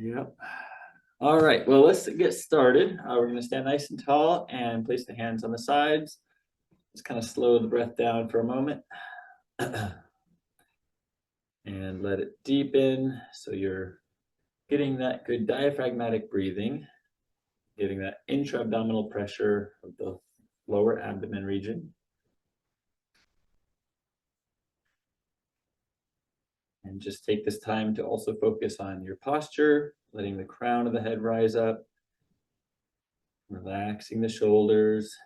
Yep. All right, well, let's get started. We're gonna stand nice and tall and place the hands on the sides. Just kind of slow the breath down for a moment and let it deepen. So you're getting that good diaphragmatic breathing, getting that intra-abdominal pressure of the lower abdomen region. And just take this time to also focus on your posture, letting the crown of the head rise up, relaxing the shoulders.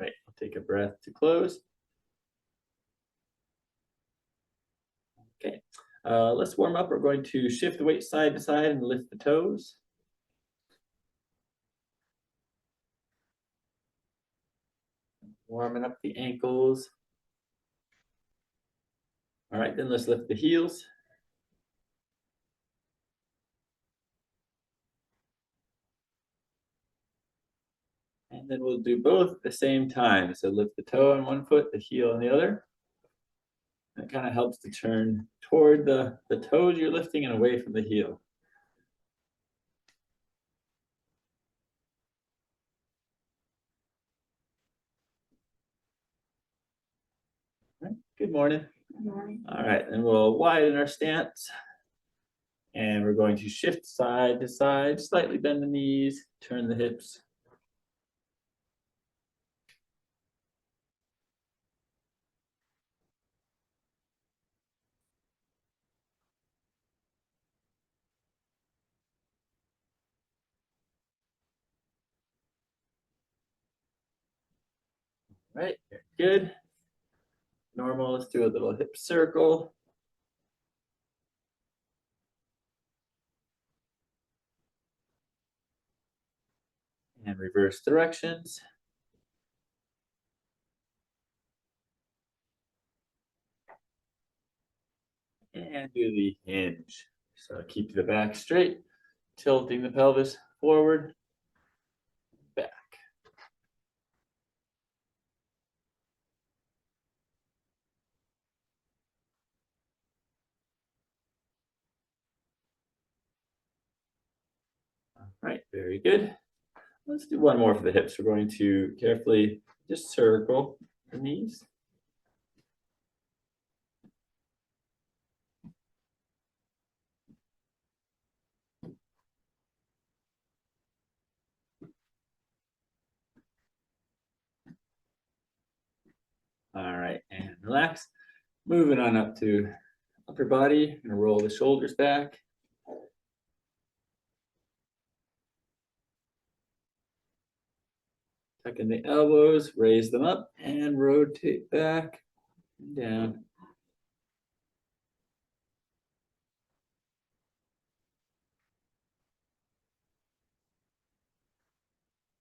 Right, I'll take a breath to close. Okay, let's warm up. We're going to shift the weight side to side and lift the toes. Warming up the ankles. All right, then let's lift the heels. And then we'll do both at the same time. So lift the toe on one foot, the heel on the other. That kind of helps to turn toward the toes you're lifting and away from the heel. All right, good morning. Good morning. All right, and we'll widen our stance. And we're going to shift side to side, slightly bend the knees, turn the hips. All right, very good. Normal, let's do a little hip circle. And reverse directions. And do the hinge. So keep the back straight, tilting the pelvis forward, back. All right, very good. Let's do one more for the hips. We're going to carefully just circle the knees. All right, and relax. Moving on up to upper body. Gonna roll the shoulders back. Tuck in the elbows, raise them up, and rotate back and down.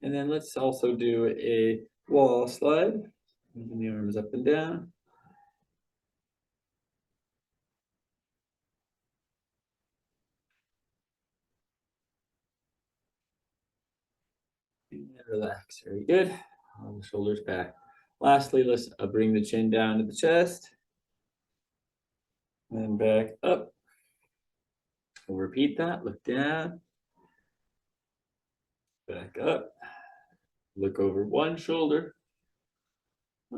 And then let's also do a wall slide. Moving the arms up and down. And relax, very good. All the shoulders back. Lastly, let's bring the chin down to the chest. And then back up. We'll repeat that, look down. Back up. Look over one shoulder.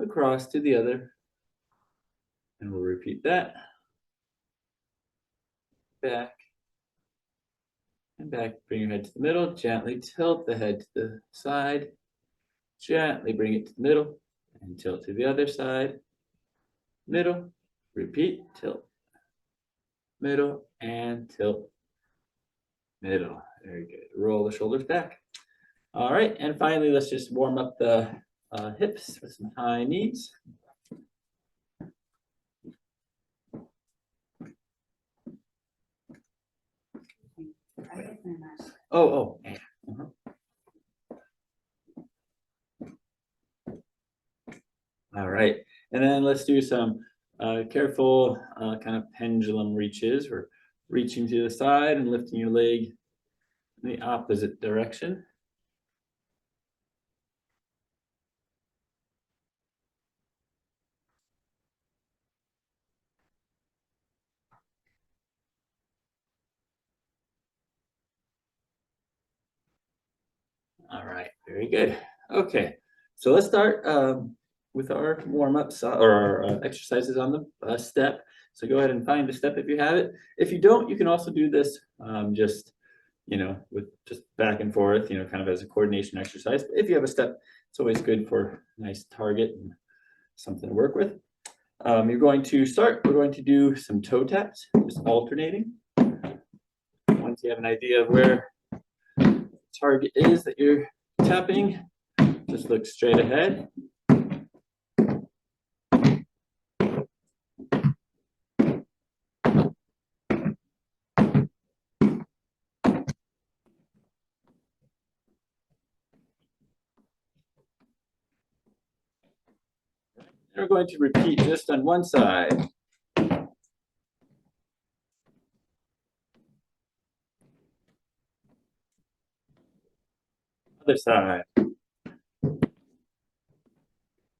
Across to the other. And we'll repeat that. Back. And back, bring your head to the middle. Gently tilt the head to the side. Gently bring it to the middle. And tilt to the other side. Middle. Repeat, tilt. Middle and tilt. Middle. Very good. Roll the shoulders back. All right, and finally, let's just warm up the hips with some high knees. Oh. All right, and then let's do some careful kind of pendulum reaches. We're reaching to the side and lifting your leg in the opposite direction. All right, very good. Okay, so let's start with our warm-ups or our exercises on the step. So go ahead and find the step if you have it. If you don't, you can also do this just, with just back and forth, kind of as a coordination exercise. But if you have a step, it's always good for a nice target and something to work with. We're going to do some toe taps, just alternating. Once you have an idea of where the target is that you're tapping, just look straight ahead. We're going to repeat just on one side. Other side.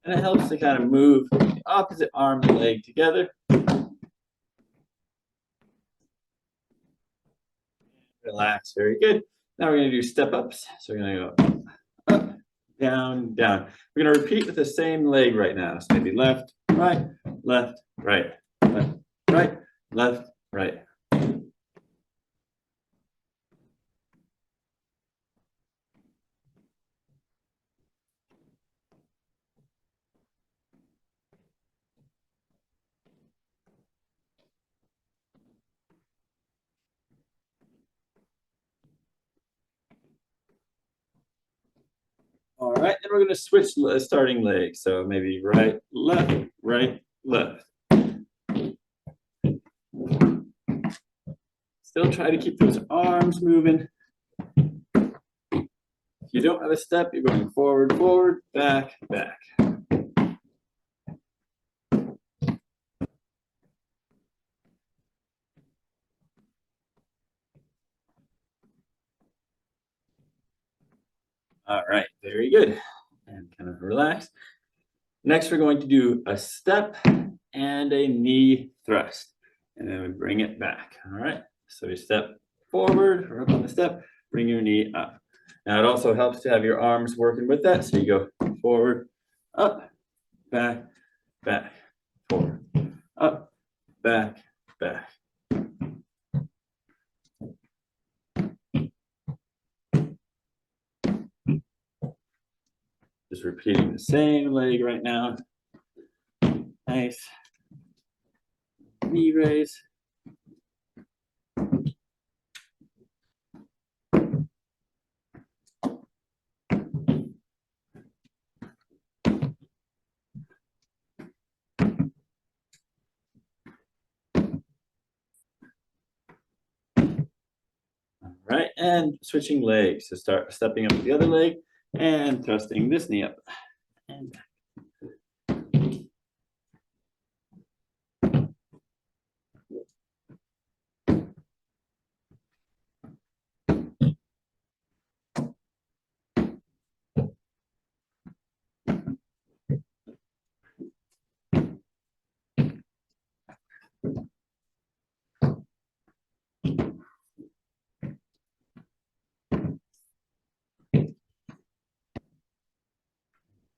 And it helps to kind of move the opposite arm and leg together. Relax, very good. Now we're going to do step ups. So we're going to go up, down, down. We're going to repeat with the same leg right now. So maybe left, right, left, right, left, right, left, right. All right, and we're going to switch starting leg. So maybe right, left, right, left. Still try to keep those arms moving. If you don't have a step, you're going forward, forward, back, back. All right, very good. And kind of relax. Next, we're going to do a step and a knee thrust. And then we bring it back. All right, so we step forward, or up on the step, bring your knee up. Now, it also helps to have your arms working with that. So you go forward, up, back, back, forward, up, back, back. Just repeating the same leg right now. Nice. Knee raise. All right, and switching legs. So start stepping up the other leg and thrusting this knee up and back.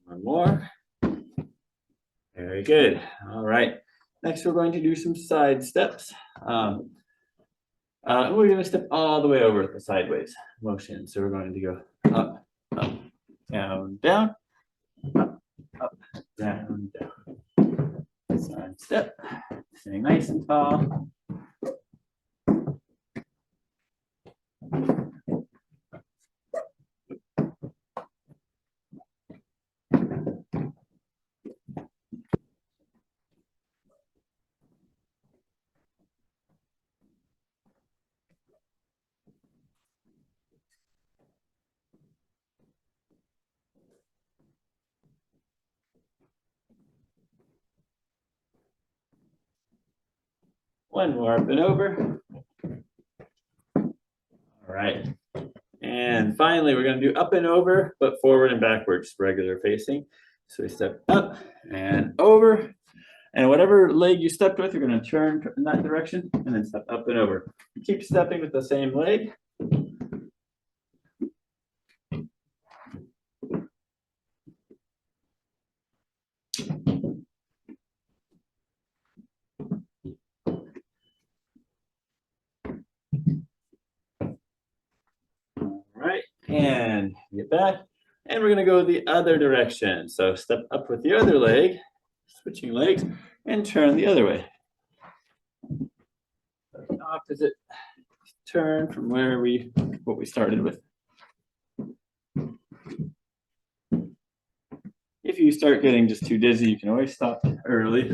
One more. Very good. All right. Next, we're going to do some side steps. We're going to step all the way over the sideways motion. So we're going to go up, up, down, down, up, up, down, down. Side step. Staying nice and tall. One more up and over. right. And finally, we're going to do up and over, but forward and backwards, regular facing. So we step up and over. And whatever leg you stepped with, you're going to turn in that direction and then step up and over. Keep stepping with the same leg. All right, and get back. And we're going to go the other direction. So step up with the other leg, switching legs, and turn the other way. Opposite turn from what we started with. If you start getting just too dizzy, you can always stop early.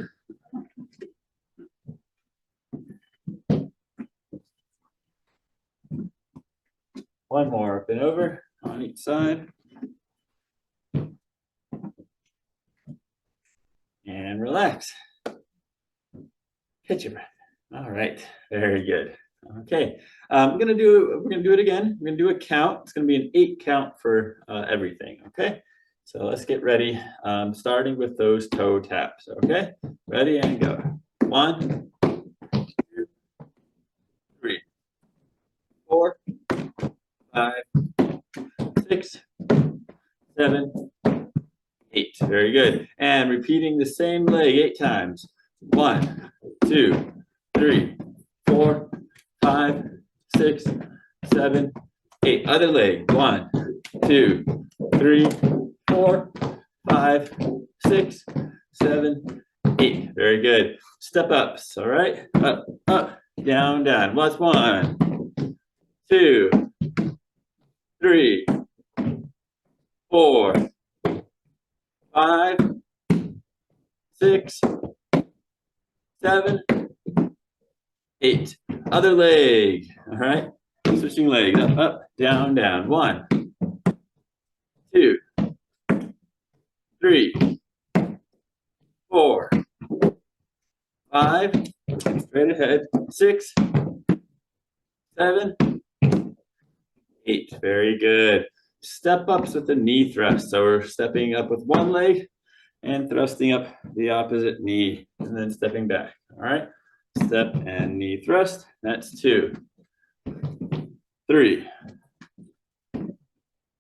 One more up and over on each side. And relax. Catch your breath. All right, very good. Okay, we're gonna do it again. We're gonna do a count. It's gonna be an 8 count for everything. Okay, so let's get ready. Starting with those toe taps. Okay, ready and go. 1, 2, 3, 4, 5, 6, 7, 8. Very good. And repeating the same leg 8 times. 1, 2, 3, 4, 5, 6, 7, 8. Other leg. 1, 2, 3, 4, 5, 6, 7, 8. Very good. Step ups. All right. Up, up, down, down. What's 1, 2, 3, 4, 5, 6, 7, 8. Other leg. All right. Switching legs. Up, up, down, down. 1, 2, 3, 4, 5. Straight ahead. 6, 7, 8. Very good. Step ups with the knee thrust. So we're stepping up with one leg and thrusting up the opposite knee and then stepping back. All right. Step and knee thrust. That's 2, 3,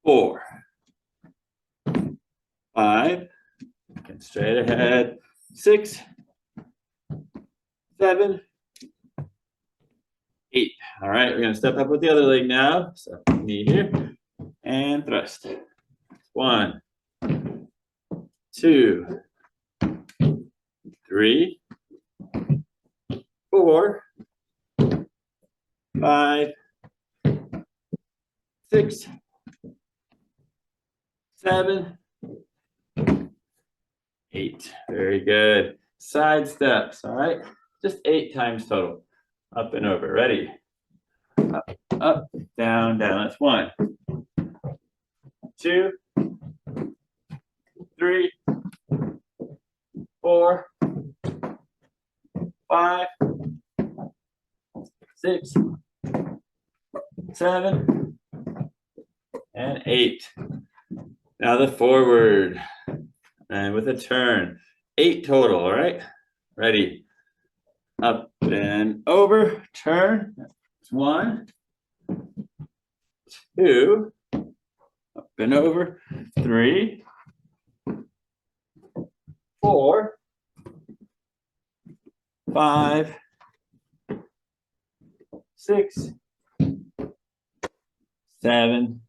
4, 5. And straight ahead. 6, 7, 8. All right. We're going to step up with the other leg now. So knee here and thrust. 1, 2, 3, 4, 5, 6, 7, 8. Very good. Side steps. All right. Just 8 times total. Up and over. Ready? Up, up, down, down. That's 1, 2, 3, 4, 5, 6, 7, and 8. Now the forward and with a turn. 8 total, all right? Ready? Up and over, turn. That's 1, 2, up and over, 3, 4, 5, 6, 7,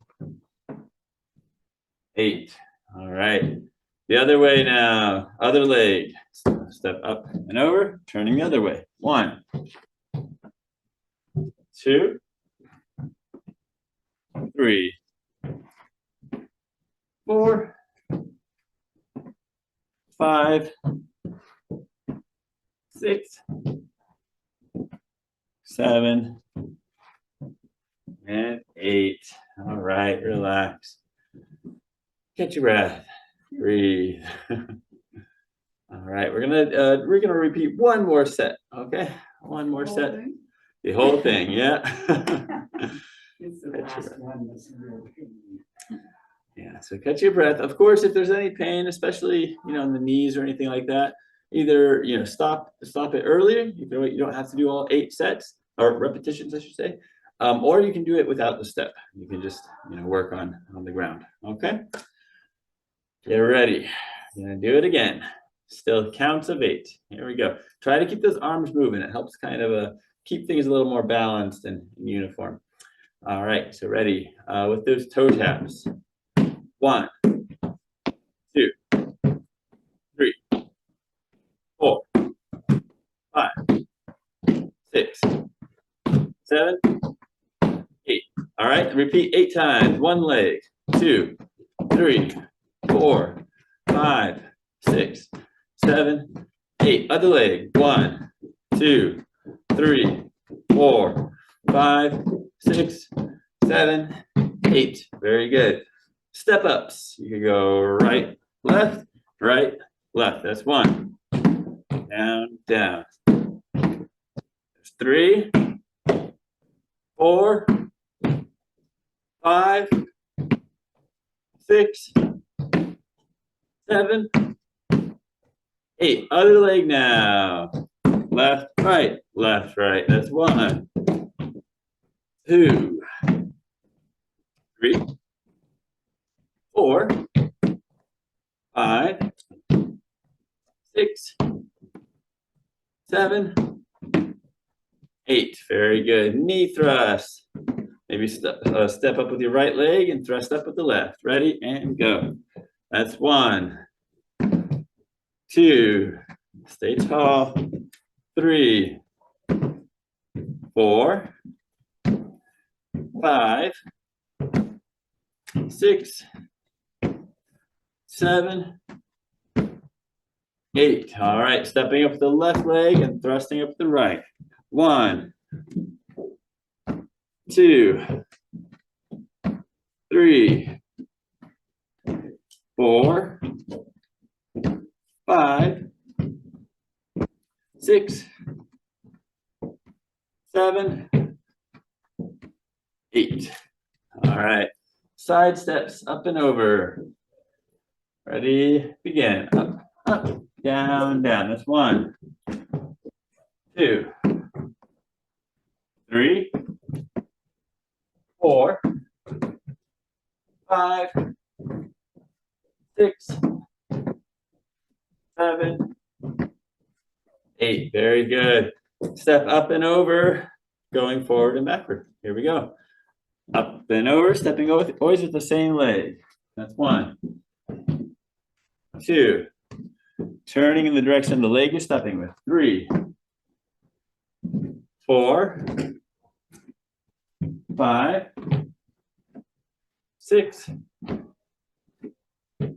8. All right. The other way now. Other leg. Step up and over, turning the other way. 1, 2, 3, 4, 5, 6, 7, and 8. All right, relax. Catch your breath. Breathe. All right, we're gonna repeat one more set. Okay, one more set. The whole thing, yeah. Catch your breath. Yeah, so catch your breath. Of course, if there's any pain, especially in the knees or anything like that, either stop it earlier. You don't have to do all 8 sets or repetitions, I should say, or you can do it without the step. You can just work on the ground. Okay, get ready. You're gonna do it again. Still counts of 8. Here we go. Try to keep those arms moving. It helps kind of keep things a little more balanced and uniform. All right, so ready with those toe taps. 1, 2, 3, 4, 5, 6, 7, 8. All right, repeat 8 times. One leg. 2, 3, 4, 5, 6, 7, 8. Other leg. 1, 2, 3, 4, 5, 6, 7, 8. Very good. Step ups. You can go right, left, right, left. That's 1. Down, down. There's 3, 4, 5, 6, 7, 8. Other leg now. Left, right, left, right. That's 1, 2, 3, 4, 5, 6, 7, 8. Very good. Knee thrust. Maybe step up with your right leg and thrust up with the left. Ready and go. That's 1, 2. Stay tall. 3, 4, 5, 6, 7, 8. All right, stepping up the left leg and thrusting up the right. 1, 2, 3, 4, 5, 6, 7, 8. All right, side steps up and over. Ready, begin. Up, up, down, down. That's 1, 2, 3, 4, 5, 6, 7, 8. Very good. Step up and over, going forward and backward. Here we go. Up and over, stepping over, always with the same leg. That's 1, 2. Turning in the direction of the leg you're stepping with. 3, 4, 5, 6,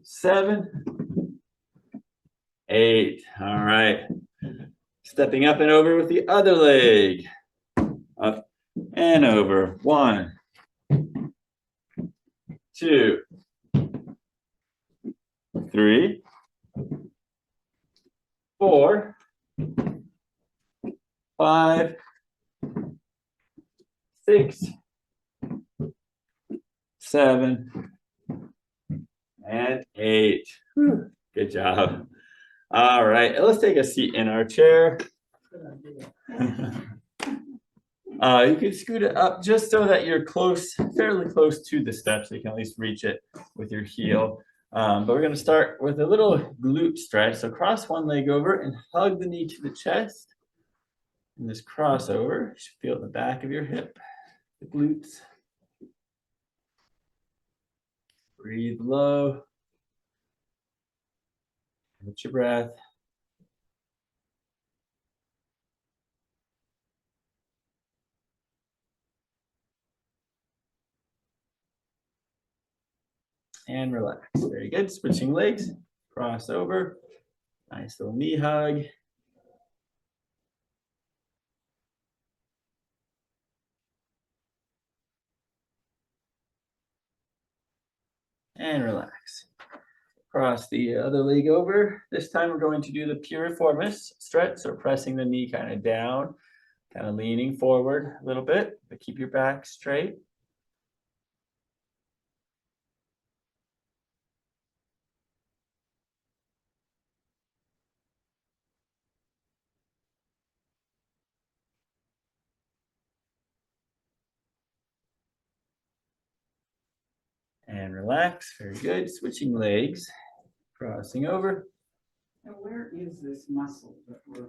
7, 8. All right. Stepping up and over with the other leg. Up and over. 1, 2, 3, 4, 5, 6, 7, and 8. Whew. Good job. All right, let's take a seat in our chair. You can scoot it up just so that you're fairly close to the steps, so you can at least reach it with your heel. But we're going to start with a little glute stretch. So cross one leg over and hug the knee to the chest. And this crossover, you should feel the back of your hip, the glutes. Breathe low. Catch your breath. And relax. Very good. Switching legs. Cross over. Nice little knee hug. And relax. Cross the other leg over. This time we're going to do the piriformis stretch. So pressing the knee kind of down, kind of leaning forward a little bit, but keep your back straight. And relax. Very good. Switching legs. Crossing over. Now, where is this muscle that we're?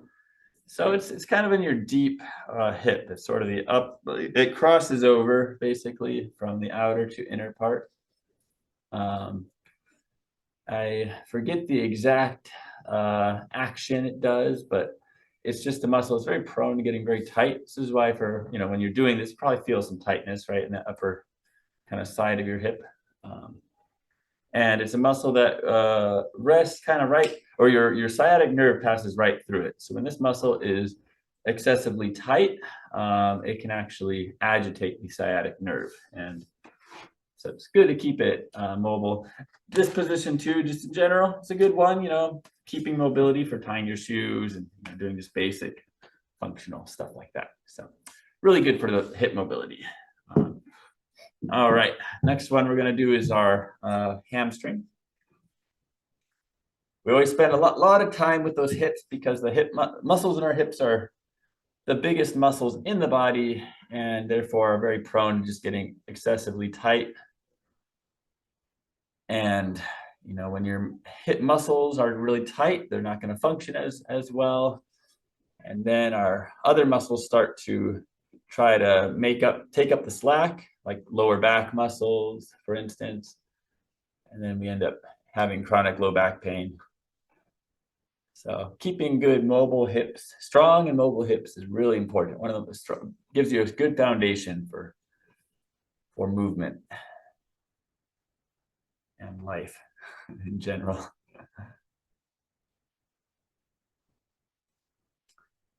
So it's kind of in your deep hip. It's sort of the up. It crosses over basically from the outer to inner part. I forget the exact action it does, but it's just a muscle. It's very prone to getting very tight. This is why when you're doing this, you probably feel some tightness right in the upper kind of side of your hip. And it's a muscle that rests kind of right, or your sciatic nerve passes right through it. So when this muscle is excessively tight, it can actually agitate the sciatic nerve. And so it's good to keep it mobile. This position too, just in general, it's a good one, keeping mobility for tying your shoes and doing just basic functional stuff like that. So really good for the hip mobility. All right, next one we're going to do is our hamstring. We always spend a lot of time with those hips because the hip muscles in our hips are the biggest muscles in the body and therefore are very prone to just getting excessively tight. And when your hip muscles are really tight, they're not going to function as well. And then our other muscles start to try to take up the slack, like lower back muscles, for instance. And then we end up having chronic low back pain. So keeping good mobile hips, strong and mobile hips is really important. One of them gives you a good foundation for movement and life in general.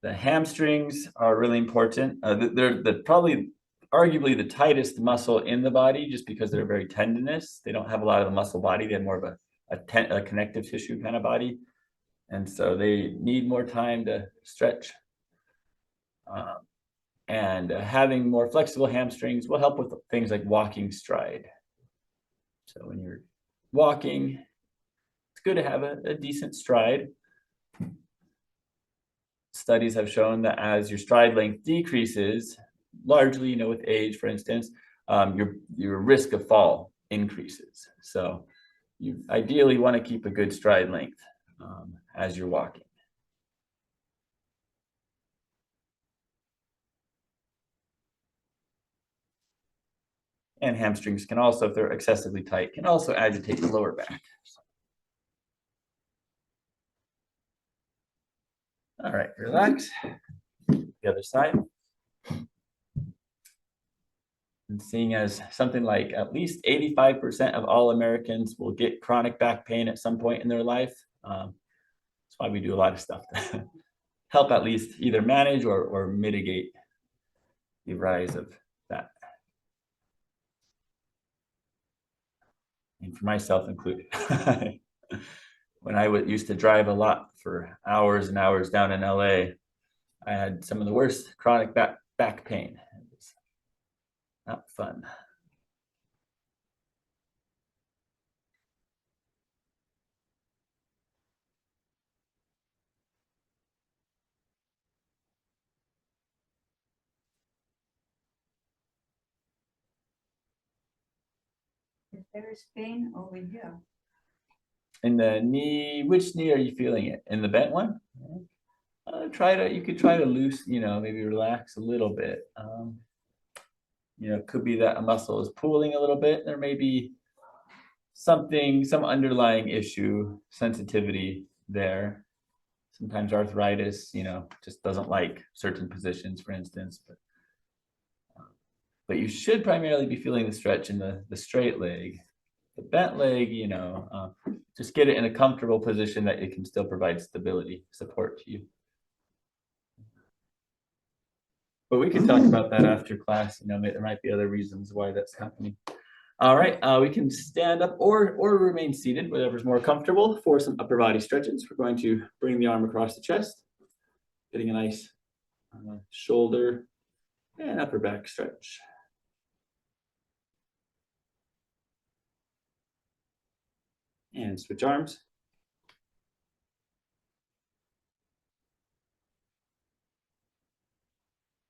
The hamstrings are really important. They're probably arguably the tightest muscle in the body just because they're very tendinous. They don't have a lot of the muscle body. They have more of a connective tissue kind of body. And so they need more time to stretch. And having more flexible hamstrings will help with things like walking stride. So when you're walking, it's good to have a decent stride. Studies have shown that as your stride length decreases, largely, with age, for instance, your risk of fall increases. So you ideally want to keep a good stride length as you're walking. And hamstrings can also, if they're excessively tight, can also agitate the lower back. All right, relax. The other side. And seeing as something like at least 85% of all Americans will get chronic back pain at some point in their life. That's why we do a lot of stuff to help at least either manage or mitigate the rise of that. And for myself included. When I used to drive a lot for hours and hours down in LA, I had some of the worst chronic back pain. It was not fun. If there's pain over here. In the knee, which knee are you feeling it? In the bent one? You could try to maybe relax a little bit. It could be that a muscle is pulling a little bit. There may be some underlying issue, sensitivity there. Sometimes arthritis, just doesn't like certain positions, for instance. But you should primarily be feeling the stretch in the straight leg. The bent leg, just get it in a comfortable position that it can still provide stability, support to you. But we can talk about that after class. There might be other reasons why that's happening. All right, we can stand up or remain seated, whatever's more comfortable for some upper body stretches. We're going to bring the arm across the chest, getting a nice shoulder and upper back stretch. And switch arms.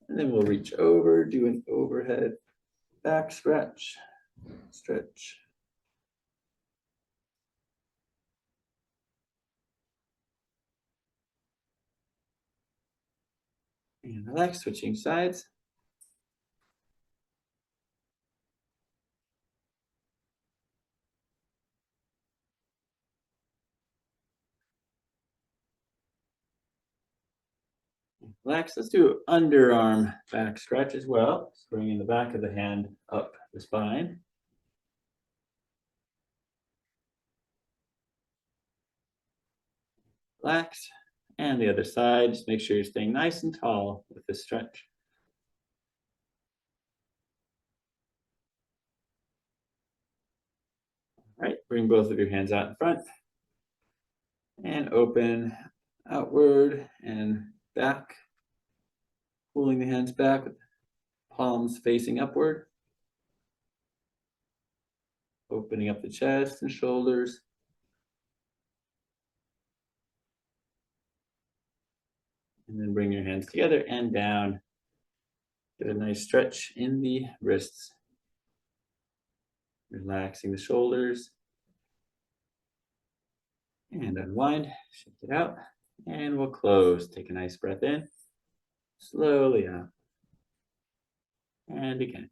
And then we'll reach over, do an overhead back stretch, stretch, And relax, switching sides. Relax. Let's do underarm back stretch as well. So bringing the back of the hand up the spine. Relax. And the other side, just make sure you're staying nice and tall with this stretch. All right, bring both of your hands out in front and open outward and back. Pulling the hands back with palms facing upward. Opening up the chest and shoulders. And then bring your hands together and down. Get a nice stretch in the wrists. Relaxing the shoulders. And unwind, shift it out. And we'll close. Take a nice breath in. Slowly out. And again.